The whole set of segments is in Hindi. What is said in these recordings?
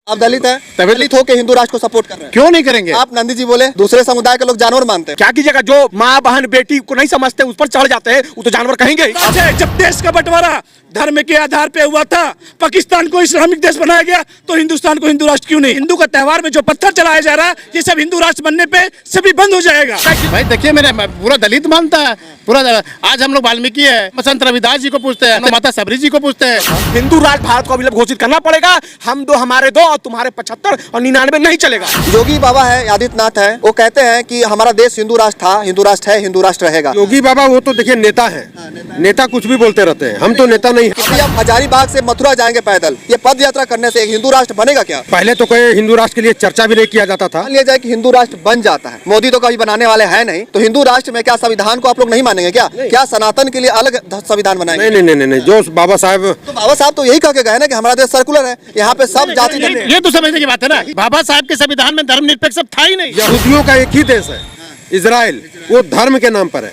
आप दलित है, दलित होकर हिंदू राष्ट्र को सपोर्ट कर रहे हैं, क्यों नहीं करेंगे? आप नंदी जी बोले दूसरे समुदाय के लोग जानवर मानते हैं। क्या कीजिएगा, जो माँ बहन बेटी को नहीं समझते उस पर चढ़ जाते हैं, वो तो जानवर कहेंगे ही। जब देश का बंटवारा धर्म के आधार पे हुआ था, पाकिस्तान को इस्लामिक देश बनाया गया, तो हिंदुस्तान को हिंदू राष्ट्र क्यों नहीं? हिंदू का त्योहार में जो पत्थर चलाया जा रहा है, ये सब हिंदू राष्ट्र बनने पे सभी बंद हो जाएगा। भाई देखिए, मेरे पूरा दलित मानता है, पूरा आज हम लोग वाल्मीकि है, संत रविदास जी को पूछते हैं, माता सबरी जी को पूछते हैं। हिंदू राष्ट्र भारत को अभिलप घोषित करना पड़ेगा। हम दो हमारे दो और तुम्हारे 75 और 99 नहीं चलेगा। योगी बाबा है, आदित्यनाथ है, वो कहते हैं कि हमारा देश हिंदू राष्ट्र था, हिंदू राष्ट्र है, हिंदू राष्ट्र रहेगा। योगी बाबा वो तो देखिए नेता है, नेता कुछ भी बोलते रहते हैं, हम तो नेता नहीं है। अब हजारीबाग से मथुरा जाएंगे पैदल, ये पद यात्रा करने से एक हिंदू राष्ट्र बनेगा क्या? पहले तो कोई हिंदू राष्ट्र के लिए चर्चा भी नहीं किया जाता था। मान लिया जाए कि हिंदू राष्ट्र बन जाता है, मोदी तो कभी बनाने वाले हैं नहीं, तो हिंदू राष्ट्र में क्या संविधान को आप लोग नहीं मानेंगे क्या? क्या सनातन के लिए अलग संविधान बनाएंगे? नहीं नहीं नहीं नहीं, जो बाबा साहब तो यही कह के गए ना कि हमारा देश सर्कुलर है, यहाँ पे सब जाति ये तो समझने की बात है ना। बाबा साहब के संविधान में धर्मनिरपेक्ष था ही नहीं। यहूदियों का एक ही देश है, इजराइल, वो धर्म के नाम पर है।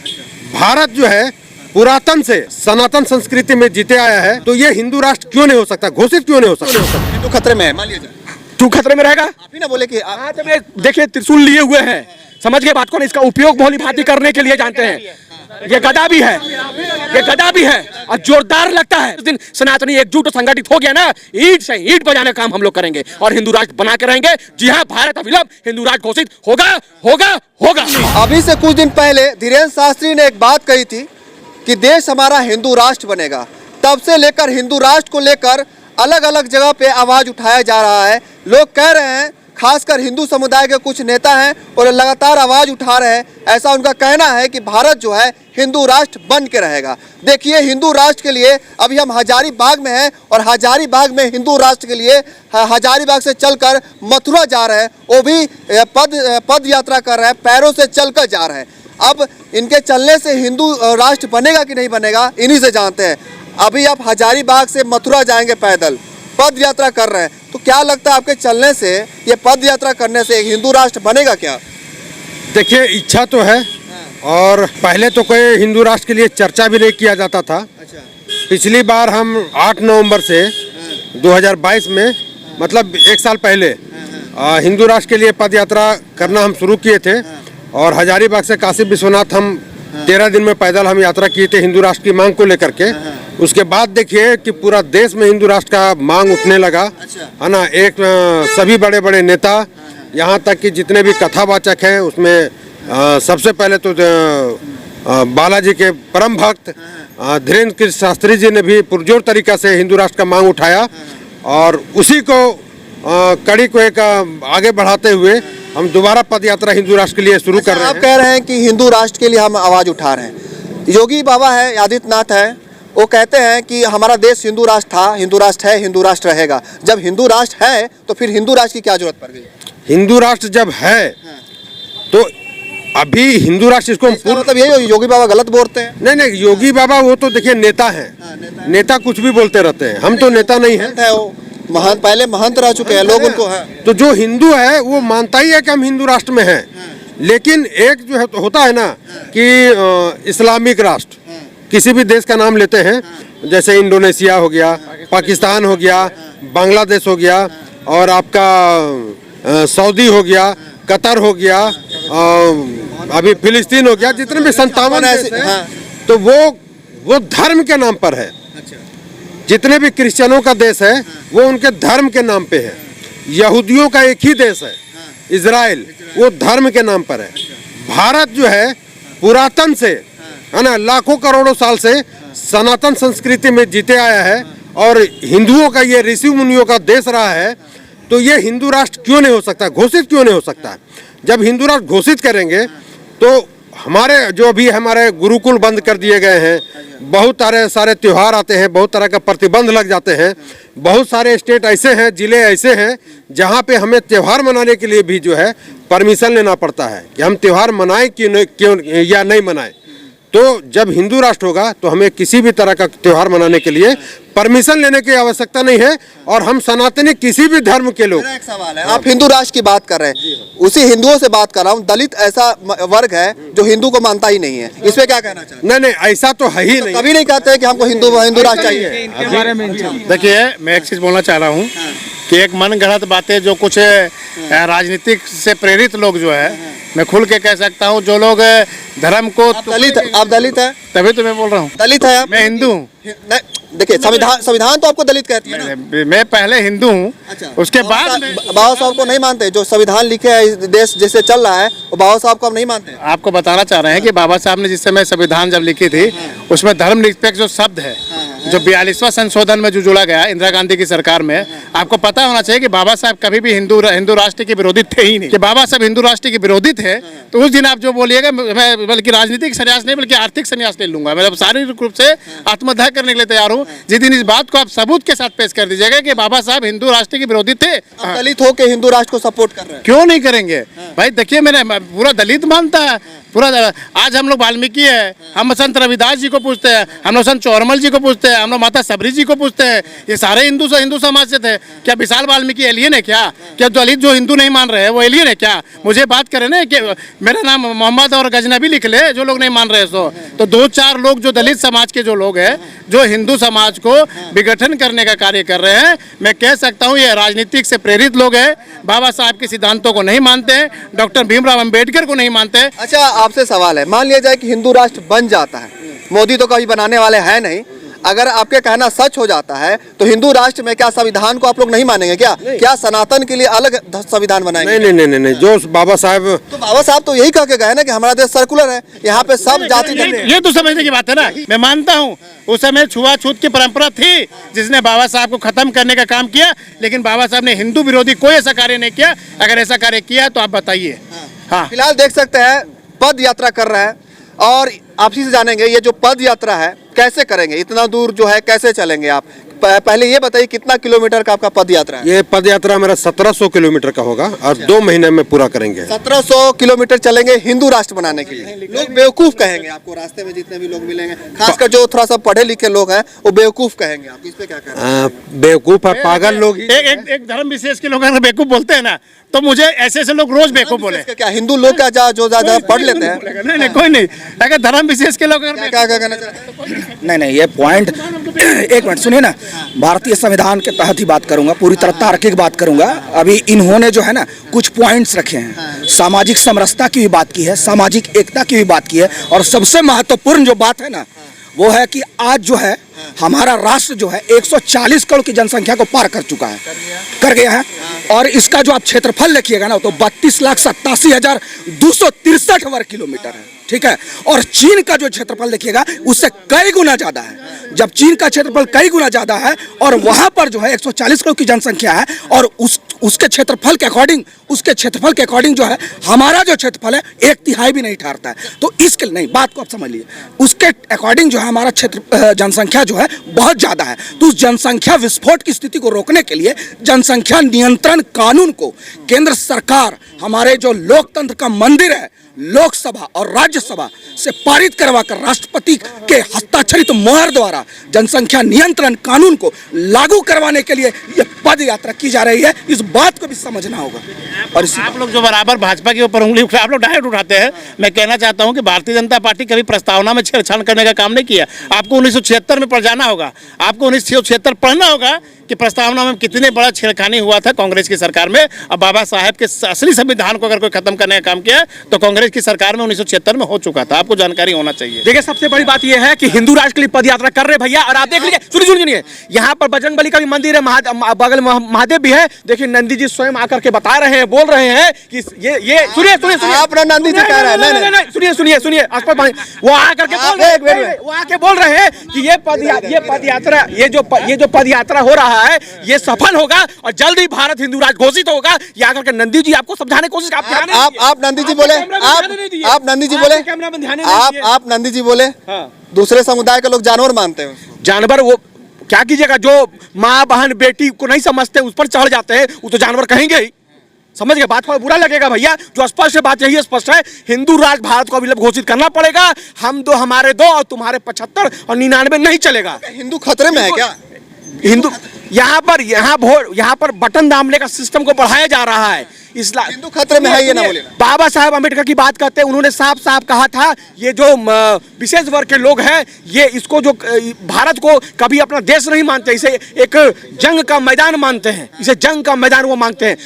भारत जो है पुरातन से सनातन संस्कृति में जीते आया है, तो ये हिंदू राष्ट्र क्यों नहीं हो सकता, घोषित क्यों नहीं हो सकता? हिंदू खतरे में है, मान लीजिए तू खतरे में रहेगा। आप ही ना बोले कि देखिए त्रिशूल लिए हुए हैं, समझ गए बात को। इसका उपयोग भोली भांति करने के लिए जानते हैं। ये गदा भी है, ये गदा भी है और जोरदार लगता है। उस दिन सनातनी एकजुट और संगठित हो गया ना, ईंट से ईंट बजाने का काम हम लोग करेंगे और हिंदू राष्ट्र बना के रहेंगे। जी हाँ, भारत अभिलप हिंदू राष्ट्र घोषित होगा होगा होगा। अभी से कुछ दिन पहले धीरेन्द्र शास्त्री ने एक बात कही थी कि देश हमारा हिंदू राष्ट्र बनेगा। तब से लेकर हिंदू राष्ट्र को लेकर अलग अलग जगह पे आवाज उठाया जा रहा है। लोग कह रहे हैं, खासकर हिंदू समुदाय के कुछ नेता हैं और लगातार आवाज उठा रहे हैं। ऐसा उनका कहना है कि भारत जो है हिंदू राष्ट्र बन के रहेगा। देखिए, हिंदू राष्ट्र के लिए अभी हम हजारीबाग में हैं और हजारीबाग में हिंदू राष्ट्र के लिए हजारीबाग से चलकर मथुरा जा रहे हैं, वो भी पद यात्रा कर रहे हैं, पैरों से चलकर जा रहे हैं। अब इनके चलने से हिंदू राष्ट्र बनेगा कि नहीं बनेगा, इन्हीं से जानते हैं। अभी आप हजारीबाग से मथुरा जाएंगे पैदल, पद यात्रा कर रहे हैं, तो क्या लगता है आपके चलने से, ये पद यात्रा करने से एक हिंदू राष्ट्र बनेगा क्या? देखिए, इच्छा तो है और पहले तो कोई हिंदू राष्ट्र के लिए चर्चा भी नहीं किया जाता था। अच्छा। पिछली बार हम 8 नवंबर से 2022 में, मतलब 1 साल पहले, हिंदू राष्ट्र के लिए पद यात्रा करना हम शुरू किए थे और हजारीबाग से काशी विश्वनाथ हम 13 दिन में पैदल हम यात्रा किए थे हिंदू राष्ट्र की मांग को लेकर के। उसके बाद देखिए कि पूरा देश में हिंदू राष्ट्र का मांग उठने लगा, है ना। एक सभी बड़े बड़े नेता, यहाँ तक कि जितने भी कथावाचक हैं उसमें सबसे पहले तो बालाजी के परम भक्त धीरेन्द्र कृष्ण शास्त्री जी ने भी पुरजोर तरीका से हिंदू राष्ट्र का मांग उठाया और उसी को कड़ी को एक आगे बढ़ाते हुए हम दोबारा पद यात्रा हिंदू राष्ट्र के लिए शुरू कर रहे हैं। आप कह रहे हैं कि हिंदू राष्ट्र के लिए हम आवाज उठा रहे हैं। योगी बाबा है, आदित्यनाथ है, वो कहते हैं कि हमारा देश हिंदू राष्ट्र था, हिंदू राष्ट्र है, हिंदू राष्ट्र रहेगा। जब हिंदू राष्ट्र है तो फिर हिंदू राष्ट्र की क्या जरूरत पड़ गई? हिंदू राष्ट्र जब है तो अभी हिंदू राष्ट्र इसको मतलब यही योगी बाबा गलत बोलते हैं? नहीं नहीं, योगी बाबा वो तो देखिए नेता है, नेता कुछ भी बोलते रहते हैं, हम तो नेता नहीं है। महंत पहले महंत रह चुके हैं लोग, उनको है। तो जो हिंदू है वो मानता ही है कि हम हिंदू राष्ट्र में हैं, लेकिन एक जो है तो होता है ना कि इस्लामिक राष्ट्र, किसी भी देश का नाम लेते हैं, जैसे इंडोनेशिया हो गया, पाकिस्तान हो गया, बांग्लादेश हो गया और आपका सऊदी हो गया, कतर हो गया, अभी फिलिस्तीन हो गया, जितने भी 57 देश हैं, तो वो धर्म के नाम पर है। जितने भी क्रिश्चियनों का देश है वो उनके धर्म के नाम पे है। यहूदियों का एक ही देश है, इजराइल, वो धर्म के नाम पर है। भारत जो है पुरातन से, है ना, लाखों करोड़ों साल से सनातन संस्कृति में जीते आया है और हिंदुओं का ये ऋषि मुनियों का देश रहा है, तो ये हिंदू राष्ट्र क्यों नहीं हो सकता, घोषित क्यों नहीं हो सकता? जब हिंदू राष्ट्र घोषित करेंगे तो हमारे जो भी हमारे गुरुकुल बंद कर दिए गए हैं, बहुत सारे त्यौहार आते हैं, बहुत तरह का प्रतिबंध लग जाते हैं, बहुत सारे स्टेट ऐसे हैं, जिले ऐसे हैं जहाँ पे हमें त्यौहार मनाने के लिए भी जो है परमिशन लेना पड़ता है कि हम त्यौहार मनाएं क्यों या नहीं मनाएं। तो जब हिंदू राष्ट्र होगा तो हमें किसी भी तरह का त्यौहार मनाने के लिए परमिशन लेने की आवश्यकता नहीं है और हम सनातनी किसी भी धर्म के लोग। एक सवाल है, आप हिंदू राष्ट्र की बात कर रहे हैं, उसी हिंदुओं से बात कर रहा हूँ। दलित ऐसा वर्ग है जो हिंदू को मानता ही नहीं है, इस पे क्या कहना चाहते हैं? नहीं, ऐसा तो है ही नहीं। कभी नहीं कहते कि हमको हिंदू राष्ट्र चाहिए। देखिए, मैं एक चीज बोलना चाह रहा हूँ कि एक मन गढ़ंत बातें जो कुछ राजनीतिक से प्रेरित लोग जो है, मैं खुल के कह सकता हूँ, जो लोग धर्म को आप दलित है, तभी तो मैं बोल रहा हूँ दलित है आप? मैं हिंदू हूँ। नहीं, देखिए संविधान तो आपको दलित कहती है ना। मैं पहले हिंदू हूँ, अच्छा, उसके बाद बाबा साहब को नहीं मानते? जो संविधान लिखे है, इस देश जैसे चल रहा है, वो बाबा साहब को आप नहीं मानते? आपको बताना चाह रहे हैं कि बाबा साहब ने जिस समय संविधान जब लिखी थी, उसमें धर्मनिरपेक्ष जो शब्द है, जो 42वां संशोधन में जो जोड़ा गया इंदिरा गांधी की सरकार में, आपको पता होना चाहिए कि बाबा साहब कभी भी हिंदू राष्ट्र के विरोधी थे ही नहीं। कि बाबा साहब हिंदू राष्ट्र के विरोधी थे तो उस दिन आप जो बोलिएगा, मैं बल्कि राजनीतिक संन्यास नहीं बल्कि आर्थिक संन्यास ले लूंगा। मैं शारीरिक रूप से आत्मदाह करने के लिए तैयार हूँ जिस दिन इस बात को आप सबूत के साथ पेश कर दीजिएगा कि बाबा साहब हिंदू राष्ट्र के विरोधी थे। आप दलित हो के हिंदू राष्ट्र को सपोर्ट कर रहे हैं? क्यों नहीं करेंगे भाई? देखिए, मैंने पूरा दलित मानता है पूरा। आज हम लोग वाल्मीकि है, हम संत रविदास जी को पूछते हैं, हम लोग संत चौरमल जी को पूछते हैं, हम लोग माता सबरी जी को पूछते हैं। ये सारे हिंदू समाज से थे। क्या विशाल वाल्मीकि एलियन है क्या? क्या दलित जो हिंदू नहीं मान रहे हैं वो एलियन है क्या? मुझे बात करें ना कि मेरा नाम मोहम्मद और गजनबी लिख ले, जो लोग नहीं मान रहे तो 2-4 लोग जो दलित समाज के जो लोग हैं, जो हिंदू समाज को विघटन करने का कार्य कर रहे हैं, मैं कह सकता हूँ ये राजनीतिक से प्रेरित लोग हैं। बाबा साहब के सिद्धांतों को नहीं मानते हैं, डॉक्टर भीमराव अम्बेडकर को नहीं मानते। अच्छा, आपसे सवाल है, मान लिया जाए कि हिंदू राष्ट्र बन जाता है, मोदी तो कभी बनाने वाले हैं नहीं, अगर आपके कहना सच हो जाता है तो हिंदू राष्ट्र में क्या संविधान को आप लोग नहीं मानेंगे? क्या सनातन के लिए अलग संविधान बनाएंगे? नहीं, जो बाबा साहब तो यही कह के गए ना कि हमारा देश सर्कुलर है, यहाँ पे सब जाति ये तो समझने की बात है ना। मैं मानता हूँ उस समय छुआछूत की परंपरा थी जिसने बाबा साहब को खत्म करने का काम किया, लेकिन बाबा साहब ने हिंदू विरोधी कोई ऐसा कार्य नहीं किया। अगर ऐसा कार्य किया तो आप बताइए। हाँ, फिलहाल देख सकते हैं पद यात्रा कर रहा है और आपसी से जानेंगे ये जो पद यात्रा है कैसे करेंगे, इतना दूर जो है कैसे चलेंगे आप? पहले ये बताइए कितना किलोमीटर का आपका पद यात्रा है? ये पद यात्रा मेरा 1700 किलोमीटर का होगा और 2 महीने में पूरा करेंगे। 1700 किलोमीटर चलेंगे हिंदू राष्ट्र बनाने के लिए। लोग बेवकूफ कहेंगे आपको, रास्ते में जितने भी लोग मिलेंगे, खासकर जो थोड़ा सा पढ़े लिखे लोग हैं वो बेवकूफ कहेंगे आपको। इस पे क्या कह रहे हैं? बेवकूफ है, पागल लोग। एक धर्म विशेष के लोग अगर बेवकूफ बोलते हैं ना, तो मुझे ऐसे लोग रोज बेवकूफ बोले। क्या हिंदू लोग क्या जो ज्यादा पढ़ लेते हैं? नहीं, कोई नहीं। अगर धर्म विशेष के लोग क्या कहना चाहते हैं? नहीं, ये पॉइंट एक मिनट सुनिए ना। भारतीय संविधान के तहत ही बात करूंगा, पूरी तरह तार्किक बात करूंगा। अभी इन्होंने जो है ना कुछ पॉइंट्स रखे हैं, सामाजिक समरसता की भी बात की है, सामाजिक एकता की भी बात की है, और सबसे महत्वपूर्ण जो बात है ना वो है कि आज जो है हमारा राष्ट्र जो है 140 करोड़ की जनसंख्या को पार कर गया है। और इसका जो आप क्षेत्रफल लिखिएगा ना तो 32,87,263 वर्ग किलोमीटर है, ठीक है। और चीन का जो क्षेत्रफल देखिएगा उससे कई गुना ज्यादा है। जब चीन का क्षेत्रफल कई गुना ज्यादा है और वहां पर जो है 140 करोड़ की जनसंख्या है और उसके क्षेत्रफल के अकॉर्डिंग जो है हमारा जो क्षेत्रफल है 1/3 भी नहीं ठहरता है। तो इसके नहीं, बात को आप समझ लीजिए, उसके अकॉर्डिंग जो है हमारा क्षेत्र जनसंख्या जो है बहुत ज्यादा है। तो उस जनसंख्या विस्फोट की स्थिति को रोकने के लिए जनसंख्या नियंत्रण कानून को केंद्र सरकार हमारे जो लोकतंत्र का मंदिर है लोकसभा और राज्यसभा से पारित करवाकर राष्ट्रपति के हस्ताक्षरित मोहर द्वारा जनसंख्या नियंत्रण कानून को लागू करवाने के लिए ये पद यात्रा की जा रही है। इस बात को भी समझना होगा। और आप लोग जो बराबर भाजपा के ऊपर उंगली आप लोग डायरेक्ट उठाते हैं, मैं कहना चाहता हूं कि भारतीय जनता पार्टी कभी प्रस्तावना में छेड़छाड़ करने का काम नहीं किया। आपको 1976 में पढ़ जाना होगा, आपको 1976 पढ़ना होगा कि प्रस्तावना में कितने बड़ा छेड़खानी हुआ था कांग्रेस की सरकार में। अब बाबा साहब के असली संविधान को अगर कोई खत्म करने का काम किया तो कांग्रेस की सरकार में 1976 में हो चुका था। आपको जानकारी होना चाहिए। देखिए, सबसे बड़ी बात यह है कि हिंदू राष्ट्र के लिए पद यात्रा कर रहे भैया। और आप देख लीजिए, सुनिए, यहाँ पर बजरंगबली का भी मंदिर है, बगल में महादेव भी है। देखिए, नंदी जी स्वयं आकर के बता रहे हैं, बोल रहे हैं कि ये सुनिए अपना नंदी जी कह रहे हैं। नहीं, सुनिए, वो आकर के बोल रहे हैं कि ये पद यात्रा ये जो पद यात्रा हो रहा है ये सफल होगा और जल्द ही भारत हिंदू राष्ट्र घोषित होगा। ये आकर के नंदी जी आपको समझाने की कोशिश, आप नंदी जी बोले, आप नंदी जी बोले, आप नंदी जी बोले, दूसरे समुदाय के लोग जानवर मानते हैं। जानवर वो क्या कीजिएगा, जो माँ बहन बेटी को नहीं समझते उस पर चढ़ जाते हैं, वो तो जानवर कहेंगे ही। समझ गए? बात को बुरा लगेगा भैया। जो स्पष्ट है, बात यही स्पष्ट है, हिंदू राष्ट्र भारत को अविलंब घोषित करना पड़ेगा। हम दो हमारे 2 और तुम्हारे 75 और 99 नहीं चलेगा। हिंदू खतरे में है क्या? हिंदू यहाँ पर बटन दामने का सिस्टम को बढ़ाया जा रहा है। हिंदू खतरे में है, ये ना बोले। बाबा साहब अम्बेडकर की बात करते हैं, उन्होंने साफ साफ कहा था ये जो विशेष वर्ग के लोग हैं, ये इसको जो भारत को कभी अपना देश नहीं मानते, इसे एक जंग का मैदान मानते हैं, इसे जंग का मैदान वो मांगते हैं।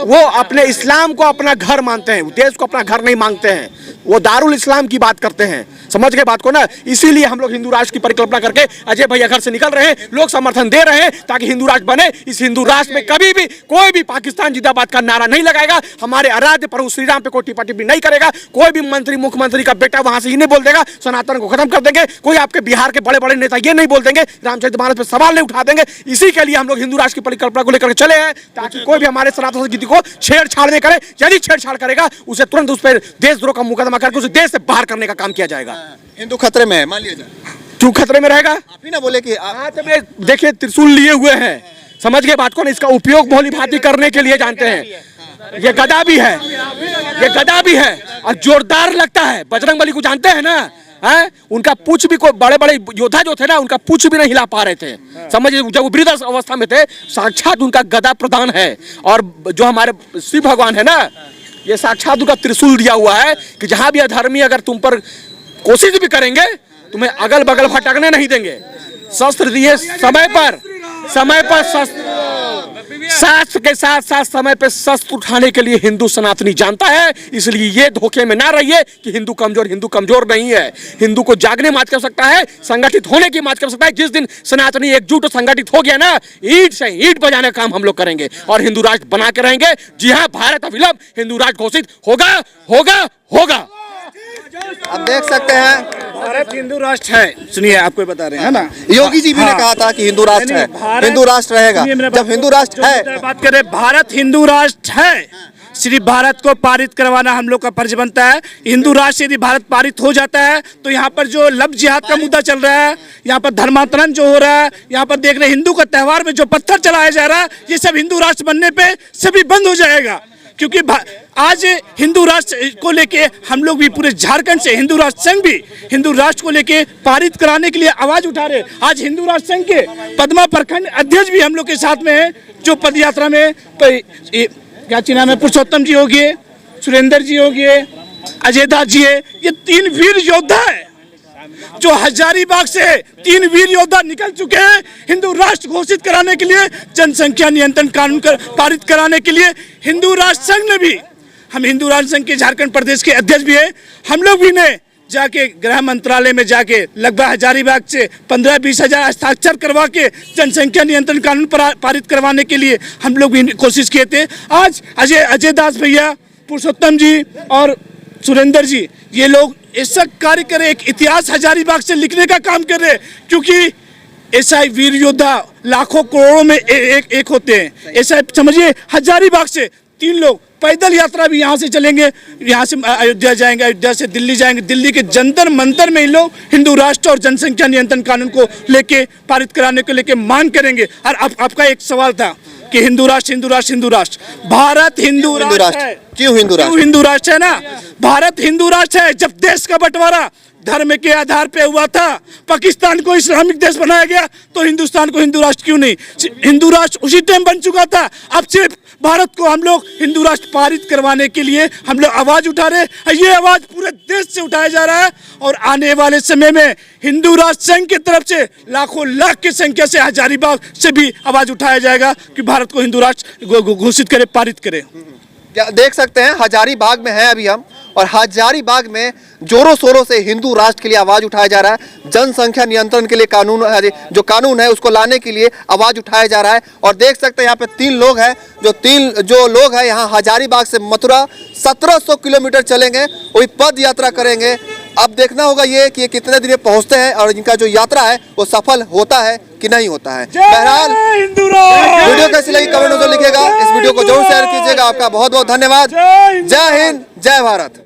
वो अपने इस्लाम को अपना घर मानते हैं, देश को अपना घर नहीं मांगते हैं, वो दारुल इस्लाम की बात करते हैं। समझ गए बात को ना? इसीलिए हम लोग हिंदू राष्ट्र की परिकल्पना करके अजय भैया घर से निकल रहे हैं, लोग समर्थन दे रहे हैं ताकि हिंदू राष्ट्र बने। इस हिंदू राष्ट्र में कभी भी कोई भी पाकिस्तान जिंदाबाद का नारा नहीं लगाएगा, हमारे आराध्य प्रभु श्री राम पे कोई टिप्पणी टिप्पणी नहीं करेगा, कोई भी मंत्री मुख्यमंत्री का बेटा वहां से ही नहीं बोल देगा सनातन को खत्म कर देंगे, कोई आपके बिहार के बड़े बड़े नेता ये नहीं बोल देंगे, रामचरितमानस पे सवाल नहीं उठा देंगे। इसी के लिए हम लोग हिंदू राष्ट्र की परिकल्पना को लेकर चले हैं ताकि कोई भी हमारे सनातन संस्कृति को छेड़छाड़ नहीं करे। यदि छेड़छाड़ करेगा उसे तुरंत उस पर देशद्रोह का मुकदमा करके उसे देश से बाहर करने का काम किया जाएगा। हिंदू खतरे में है, मान लिया जाए। क्यों खतरे में रहेगा? आप ही ना बोले कि देखिए त्रिशूल लिए हुए हैं, समझ गए बात को ना? इसका उपयोग भोली भांति करने के लिए जानते हैं। ये गदा भी है, ये गदा भी है और जोरदार लगता है। बजरंगबली को जानते हैं ना? है उनका पूछ भी, कोई बड़े बड़े योद्धा जो थे ना, उनका पूछ भी नहीं हिला पा रहे थे। समझिए जब वो वृद्ध अवस्था में थे, साक्षात उनका गदा प्रदान है। और जो हमारे शिव भगवान है ना, ये साक्षात उनका त्रिशूल दिया हुआ है कि जहां भी अधर्मी अगर तुम पर कोशिश भी करेंगे, तुम्हें अगल बगल भटकने नहीं देंगे। शस्त्र दिए समय पर शास्त्र के साथ साथ समय पे शस्त्र उठाने के लिए हिंदू सनातनी जानता है। इसलिए ये धोखे में ना रहिए कि हिंदू कमजोर नहीं है। हिंदू को जागने मात कर सकता है, संगठित होने की मात कर सकता है। जिस दिन सनातनी एकजुट और संगठित हो गया ना, ईंट से ईंट बजाने का काम हम लोग करेंगे और हिंदू राष्ट्र बना के रहेंगे। जी हाँ, भारत अविलंब हिंदू राष्ट्र घोषित होगा होगा होगा। आप देख सकते हैं भारत हिंदू राष्ट्र है। सुनिए, आपको बता रहे हैं ना, योगी जी भी ने कहा था कि हिंदू राष्ट्र है, हिंदू राष्ट्र रहेगा। जब हिंदू राष्ट्र है, बात करें भारत हिंदू राष्ट्र है, सिर्फ भारत को पारित करवाना हम लोग का फर्ज बनता है। हिंदू राष्ट्र यदि भारत पारित हो जाता है तो यहाँ पर जो लव जिहाद का मुद्दा चल रहा है, यहाँ पर धर्मांतरण जो हो रहा है, यहाँ पर देख रहे हिंदू का त्योहार में जो पत्थर चलाया जा रहा है, ये सब हिंदू राष्ट्र बनने पे सभी बंद हो जाएगा। क्योंकि आज हिंदू राष्ट्र को लेके हम लोग भी पूरे झारखंड से, हिंदू राष्ट्र संघ भी हिंदू राष्ट्र को लेके पारित कराने के लिए आवाज उठा रहे। आज हिंदू राष्ट्र संघ के पद्मा प्रखंड अध्यक्ष भी हम लोग के साथ में है, जो पद यात्रा में क्या नाम है, पुरुषोत्तम जी हो गए, सुरेंद्र जी हो गए, अजय दास जी है। ये 3 वीर योद्धा है जो हजारीबाग से 3 वीर योद्धा निकल चुके हैं हिंदू राष्ट्र घोषित कराने के लिए, जनसंख्या नियंत्रण कानून पारित कराने के लिए। हिंदू राष्ट्र संघ ने भी, हम हिंदू राष्ट्र संघ के झारखंड प्रदेश के अध्यक्ष भी हैं, हम लोग भी ने जाके गृह मंत्रालय में जाके लगभग हजारीबाग से 15-20 हजार हस्ताक्षर करवा के जनसंख्या नियंत्रण कानून पारित करवाने के लिए हम लोग भी कोशिश किए थे। आज अजय दास भैया, पुरुषोत्तम जी और सुरेंद्र जी, ये लोग ऐसा कार्य करे, एक इतिहास हजारीबाग से लिखने का काम कर रहे हैं। क्योंकि ऐसा वीर योद्धा लाखों करोड़ों में एक होते हैं। ऐसा समझिए, हजारीबाग से 3 लोग पैदल यात्रा भी यहाँ से चलेंगे, यहाँ से अयोध्या जाएंगे, अयोध्या से दिल्ली जाएंगे, दिल्ली के जंतर मंतर में इन लोग हिंदू राष्ट्र और जनसंख्या नियंत्रण कानून को लेके पारित कराने को लेके मांग करेंगे। और आपका एक सवाल था कि हिंदू राष्ट्र, भारत हिंदू राष्ट्र है। क्यों हिंदू राष्ट्र है ना? भारत हिंदू राष्ट्र है। जब देश का बंटवारा धर्म के आधार पे हुआ था, पाकिस्तान को इस्लामिक देश बनाया गया, तो हिंदुस्तान को हिंदू राष्ट्र क्यों नहीं? हिंदू राष्ट्र उसी टाइम बन चुका था। अब सिर्फ भारत को हम लोग हिंदू राष्ट्र पारित करवाने के लिए हम लोग आवाज उठा रहे हैं। ये आवाज पूरे देश से उठाया जा रहा है और आने वाले समय में हिंदू राष्ट्र संघ की तरफ से लाखों लाख की संख्या से हजारीबाग से भी आवाज उठाया जाएगा कि भारत को हिंदू राष्ट्र घोषित करे, पारित करे। देख सकते हैं हजारीबाग में है अभी हम, और हजारीबाग में जोरों शोरों से हिंदू राष्ट्र के लिए आवाज उठाया जा रहा है। जनसंख्या नियंत्रण के लिए जो कानून है उसको लाने के लिए आवाज उठाया जा रहा है। और देख सकते हैं यहाँ पे 3 लोग हैं, जो लोग हैं यहाँ हजारीबाग से मथुरा 1700 किलोमीटर चलेंगे, वही पद यात्रा करेंगे। अब देखना होगा ये कि ये कितने दिन पहुंचते हैं और इनका जो यात्रा है वो सफल होता है कि नहीं होता है। बहरहाल वीडियो कैसी लगी कमेंट में लिखिएगा। इस वीडियो को जरूर शेयर कीजिएगा। आपका बहुत बहुत धन्यवाद। जय हिंद, जय भारत।